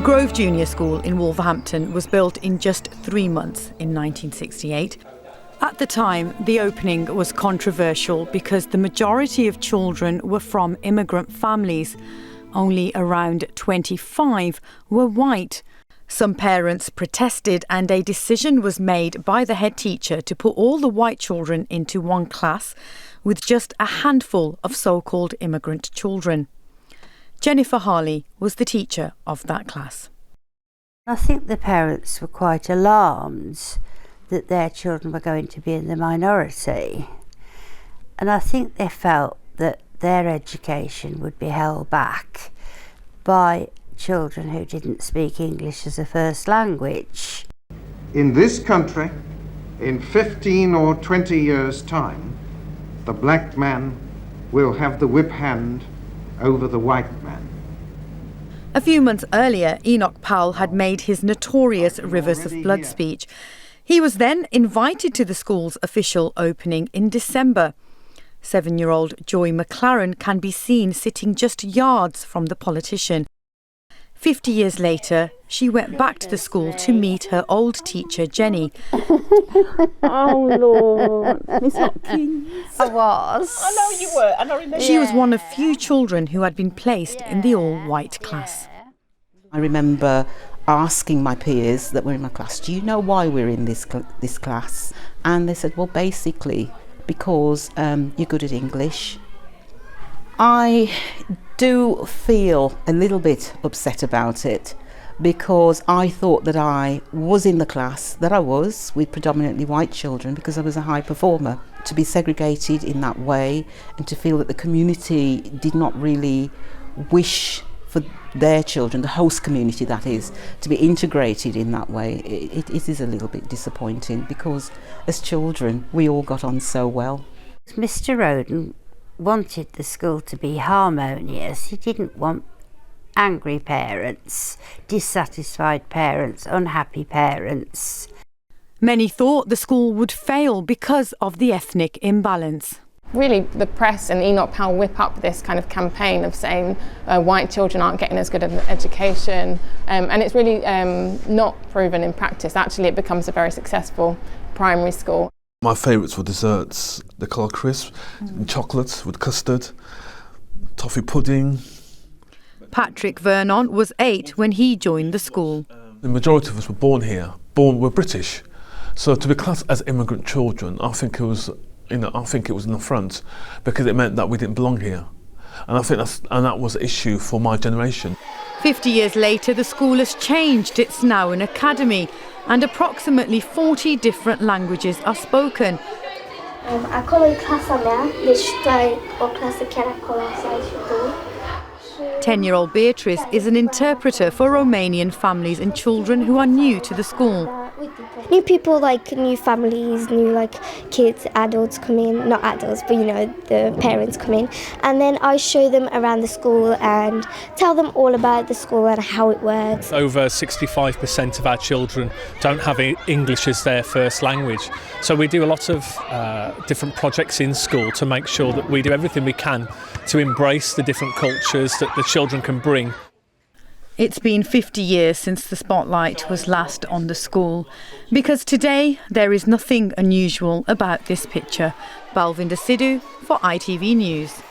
Grove Junior School in Wolverhampton was built in just 3 months in 1968. At the time, the opening was controversial because the majority of children were from immigrant families. Only around 25 were white. Some parents protested and a decision was made by the head teacher to put all the white children into one class with just a handful of so-called immigrant children. Jennifer HARLEY was the teacher of that class. I think the parents were quite alarmed that their children were going to be in the minority, and I think they felt that their education would be held back by children who didn't speak English as a first language. In this country, in 15 or 20 years' time, the black man will have the whip hand over the white man. A few months earlier, Enoch Powell had made his notorious Rivers of Blood speech. He was then invited to the school's official opening in December. 7-year-old Joy McCLAREN can be seen sitting just yards from the politician. 50 years later, she went back to the school to meet her old teacher, Jenny. Oh, Lord, Miss Hopkins. I was. I know you were, and I remember. She was one of few children who had been placed in the all-white class. I remember asking my peers that were in my class, do you know why we're in this class? And they said, well, basically, because you're good at English. I do feel a little bit upset about it because I thought that I was in the class that I was with predominantly white children because I was a high performer. To be segregated in that way and to feel that the community did not really wish for their children, the host community that is, to be integrated in that way, it is a little bit disappointing because as children we all got on so well. Mr. Roden wanted the school to be harmonious. He didn't want angry parents, dissatisfied parents, unhappy parents. Many thought the school would fail because of the ethnic imbalance. Really, the press and Enoch Powell whip up this kind of campaign of saying white children aren't getting as good an education, and it's really not proven in practice. Actually, it becomes a very successful primary school. My favourites were desserts, the colour crisps, chocolates with custard, toffee pudding. Patrick Vernon was 8 when he joined the school. The majority of us were born here, we're British. So to be classed as immigrant children, I think it was an affront because it meant that we didn't belong here. And I think that was an issue for my generation. 50 years later, the school has changed. It's now an academy and approximately 40 different languages are spoken. Jag kommer i klassen med, lyssnar och klassen kan kolla sig. 10-year-old Beatrice is an interpreter for Romanian families and children who are new to the school. New people, like new families, new like kids, adults come in, not adults, but you know, the parents come in. And then I show them around the school and tell them all about the school and how it works. Over 65% of our children don't have English as their first language. So we do a lot of different projects in school to make sure that we do everything we can to embrace the different cultures that the children can bring. It's been 50 years since the spotlight was last on the school, because today there is nothing unusual about this picture. Balvinder Sidhu for ITV News.